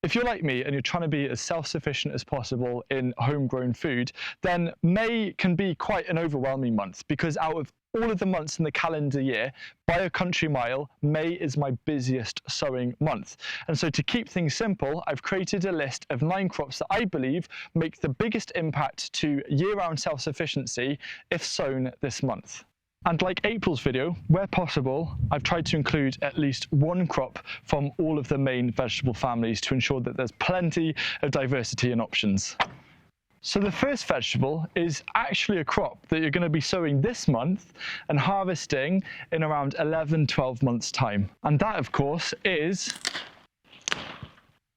If you're like me and you're trying to be as self-sufficient as possible in homegrown food, then May can be quite an overwhelming month, because out of all of the months in the calendar year, by a country mile, May is my busiest sowing month. And so to keep things simple, I've created a list of 9 crops that I believe make the biggest impact to year-round self-sufficiency if sown this month. And like April's video, where possible, I've tried to include at least one crop from all of the main vegetable families to ensure that there's plenty of diversity and options. So the first vegetable is actually a crop that you're going to be sowing this month and harvesting in around 11-12 months' time. And that, of course, is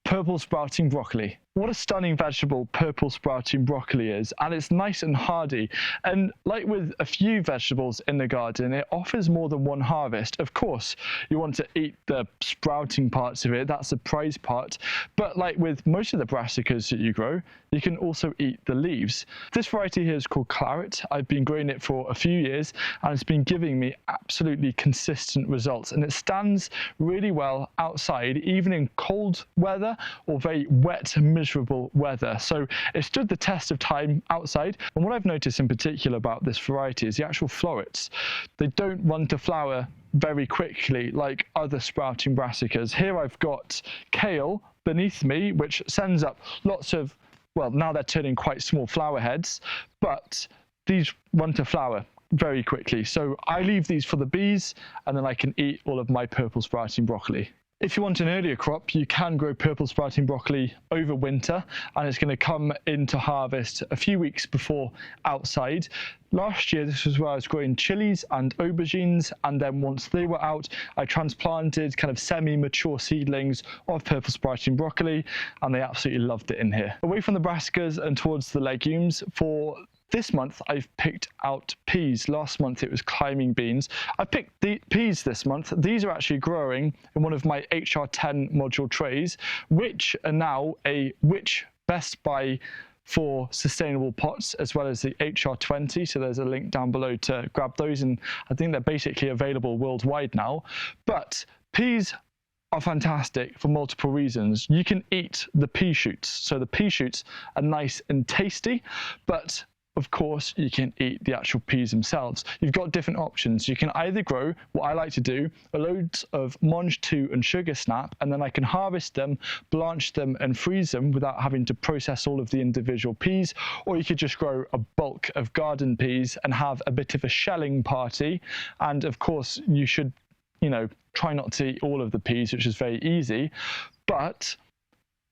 purple sprouting broccoli. What a stunning vegetable purple sprouting broccoli is, and it's nice and hardy. And like with a few vegetables in the garden, it offers more than one harvest. Of course, you want to eat the sprouting parts of it, that's the prize part. But like with most of the brassicas that you grow, you can also eat the leaves. This variety here is called Claret. I've been growing it for a few years, and it's been giving me absolutely consistent results. And it stands really well outside, even in cold weather or very wet, miserable weather. So it stood the test of time outside. And what I've noticed in particular about this variety is the actual florets. They don't run to flower very quickly like other sprouting brassicas. Here I've got kale beneath me, which sends up lots of, well, now they're turning quite small flower heads, but these run to flower very quickly. So I leave these for the bees, and then I can eat all of my purple sprouting broccoli. If you want an earlier crop, you can grow purple sprouting broccoli over winter, and it's going to come into harvest a few weeks before outside. Last year, this was where I was growing chilies and aubergines, and then once they were out, I transplanted kind of semi-mature seedlings of purple sprouting broccoli, and they absolutely loved it in here. Away from the brassicas and towards the legumes, for this month, I've picked out peas. Last month, it was climbing beans. I've picked the peas this month. These are actually growing in one of my HR10 module trays, which are now a Which Best Buy for sustainable pots, as well as the HR20. So there's a link down below to grab those, and I think they're basically available worldwide now. But peas are fantastic for multiple reasons. You can eat the pea shoots. So the pea shoots are nice and tasty, but of course, you can eat the actual peas themselves. You've got different options. You can either grow, what I like to do, loads of Monge 2 and Sugar Snap, and then I can harvest them, blanch them, and freeze them without having to process all of the individual peas. Or you could just grow a bulk of garden peas and have a bit of a shelling party. And of course, you should, try not to eat all of the peas, which is very easy. But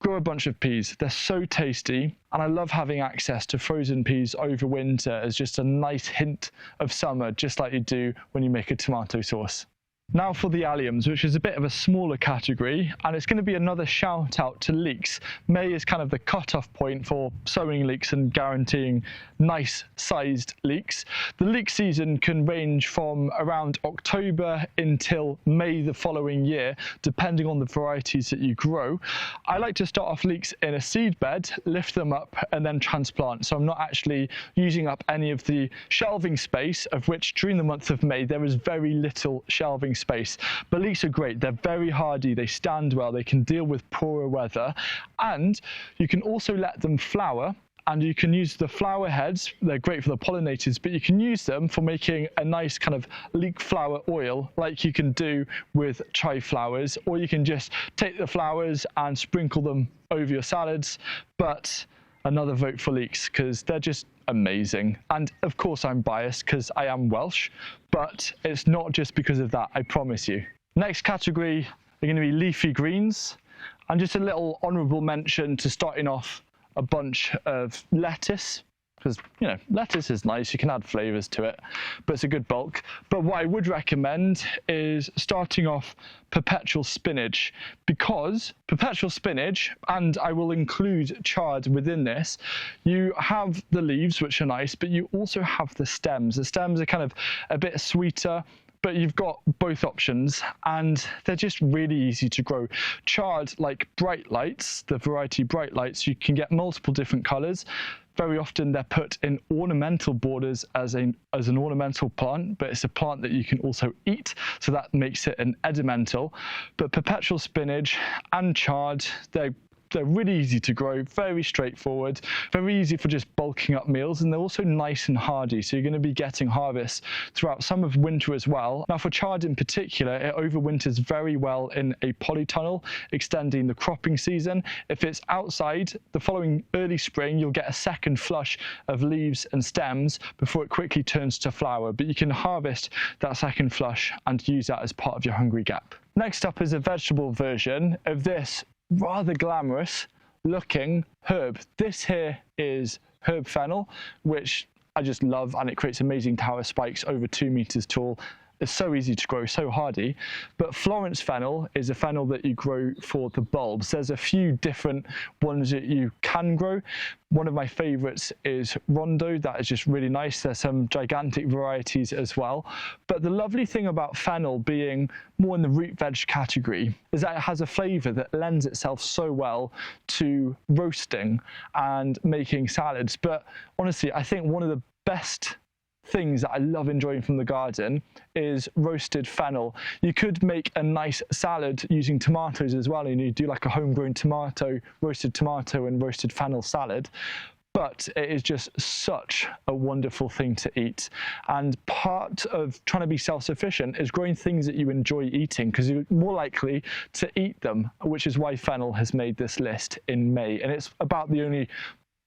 grow a bunch of peas. They're so tasty, and I love having access to frozen peas over winter as just a nice hint of summer, just like you do when you make a tomato sauce. Now for the Aliums, which is a bit of a smaller category, and it's going to be another shout out to leeks. May is kind of the cut-off point for sowing leeks and guaranteeing nice sized leeks. The leek season can range from around October until May the following year, depending on the varieties that you grow. I like to start off leeks in a seed bed, lift them up, and then transplant. So I'm not actually using up any of the shelving space, of which during the month of May there is very little shelving space. But leeks are great. They're very hardy. They stand well. They can deal with poorer weather. And you can also let them flower, and you can use the flower heads. They're great for the pollinators, but you can use them for making a nice kind of leek flower oil, like you can do with chai flowers, or you can just take the flowers and sprinkle them over your salads. But another vote for leeks, because they're just amazing. And of course I'm biased because I am Welsh, but it's not just because of that, I promise you. Next category are going to be leafy greens, and just a little honourable mention to starting off a bunch of lettuce, because lettuce is nice, you can add flavours to it, but it's a good bulk. But what I would recommend is starting off perpetual spinach, because perpetual spinach, and I will include chard within this, you have the leaves, which are nice, but you also have the stems. The stems are kind of a bit sweeter, but you've got both options, and they're just really easy to grow. Chard, like Bright Lights, the variety Bright Lights, you can get multiple different colours. Very often they're put in ornamental borders as an ornamental plant, but it's a plant that you can also eat, so that makes it an edimental. But perpetual spinach and chard, they're They're really easy to grow, very straightforward, very easy for just bulking up meals, and they're also nice and hardy, so you're going to be getting harvests throughout some of winter as well. Now for chard in particular, it overwinters very well in a polytunnel, extending the cropping season. If it's outside, the following early spring, you'll get a second flush of leaves and stems before it quickly turns to flower, but you can harvest that second flush and use that as part of your hungry gap. Next up is a vegetable version of this rather glamorous looking herb. This here is herb fennel, which I just love, and it creates amazing tower spikes over 2 meters tall. It's so easy to grow, so hardy. But Florence fennel is a fennel that you grow for the bulbs. There's a few different ones that you can grow. One of my favorites is Rondo. That is just really nice. There's some gigantic varieties as well. But the lovely thing about fennel being more in the root veg category is that it has a flavor that lends itself so well to roasting and making salads. But honestly, I think one of the best things that I love enjoying from the garden is roasted fennel. You could make a nice salad using tomatoes as well, and you do like a homegrown roasted tomato and roasted fennel salad. But it is just such a wonderful thing to eat. And part of trying to be self-sufficient is growing things that you enjoy eating, because you're more likely to eat them, which is why fennel has made this list in May. And it's about the only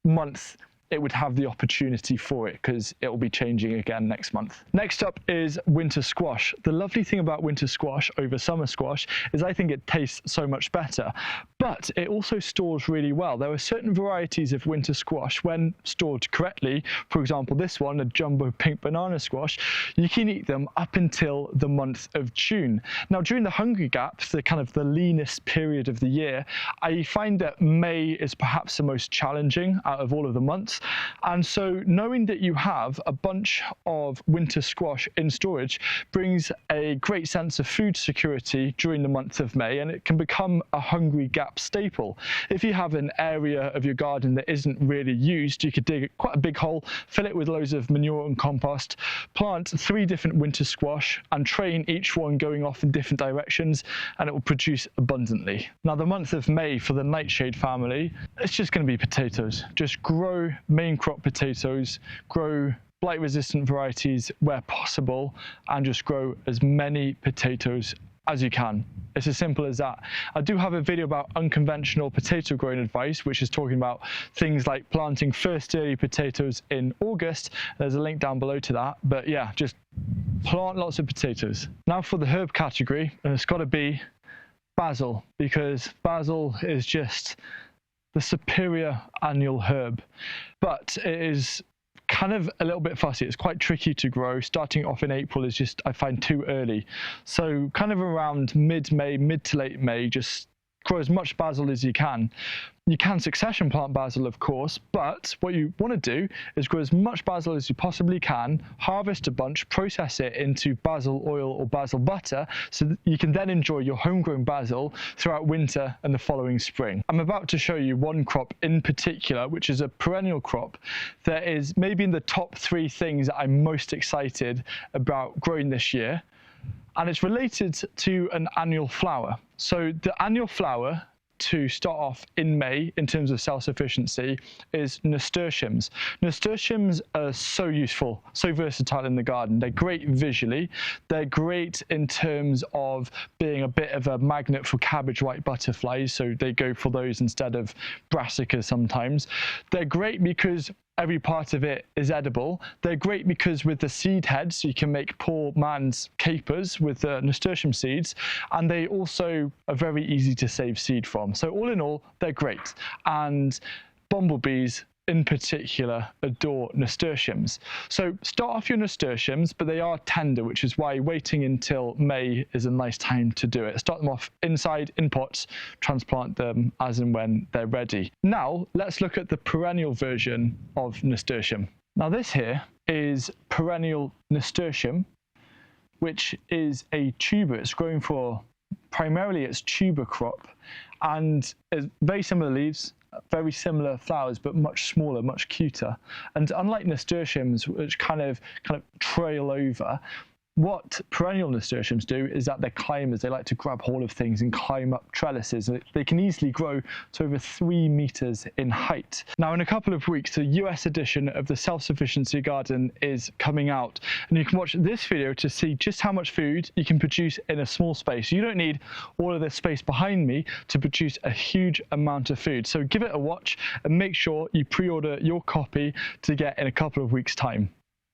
month it would have the opportunity for it, because it will be changing again next month. Next up is winter squash. The lovely thing about winter squash over summer squash is I think it tastes so much better, but it also stores really well. There are certain varieties of winter squash, when stored correctly, for example this one, a jumbo pink banana squash, you can eat them up until the month of June. Now during the hungry gap, the kind of the leanest period of the year, I find that May is perhaps the most challenging out of all of the months. And so knowing that you have a bunch of winter squash in storage brings a great sense of food security during the month of May, and it can become a hungry gap staple. If you have an area of your garden that isn't really used, you could dig quite a big hole, fill it with loads of manure and compost, plant 3 different winter squash and train each one going off in different directions, and it will produce abundantly. Now the month of May for the nightshade family, it's just going to be potatoes. Just grow main crop potatoes, grow blight resistant varieties where possible, and just grow as many potatoes as you can. It's as simple as that. I do have a video about unconventional potato growing advice, which is talking about things like planting first early potatoes in August. There's a link down below to that. But yeah, just plant lots of potatoes. Now for the herb category, and it's got to be basil, because basil is just the superior annual herb, but it is kind of a little bit fussy. It's quite tricky to grow. Starting off in April is just, I find, too early. So kind of around mid-May, mid to late May, just grow as much basil as you can. You can succession plant basil, of course, but what you want to do is grow as much basil as you possibly can, harvest a bunch, process it into basil oil or basil butter, so that you can then enjoy your homegrown basil throughout winter and the following spring. I'm about to show you one crop in particular, which is a perennial crop that is maybe in the top 3 things that I'm most excited about growing this year. And it's related to an annual flower. So the annual flower to start off in May in terms of self-sufficiency is nasturtiums. Nasturtiums are so useful, so versatile in the garden. They're great visually. They're great in terms of being a bit of a magnet for cabbage white butterflies, so they go for those instead of brassicas sometimes. They're great because every part of it is edible. They're great because with the seed heads, you can make poor man's capers with the nasturtium seeds, and they also are very easy to save seed from. So all in all, they're great. And bumblebees in particular adore nasturtiums. So start off your nasturtiums, but they are tender, which is why waiting until May is a nice time to do it. Start them off inside in pots, transplant them as and when they're ready. Now let's look at the perennial version of nasturtium. Now this here is perennial nasturtium, which is a tuber. It's grown for primarily its tuber crop, and it's very similar leaves, very similar flowers, but much smaller, much cuter. And unlike nasturtiums, which kind of trail over, what perennial nasturtiums do is that they're climbers. They like to grab hold of things and climb up trellises. They can easily grow to over 3 meters in height. Now, in a couple of weeks, the US edition of the Self-Sufficiency Garden is coming out, and you can watch this video to see just how much food you can produce in a small space. You don't need all of this space behind me to produce a huge amount of food. So give it a watch and make sure you pre-order your copy to get in a couple of weeks' time.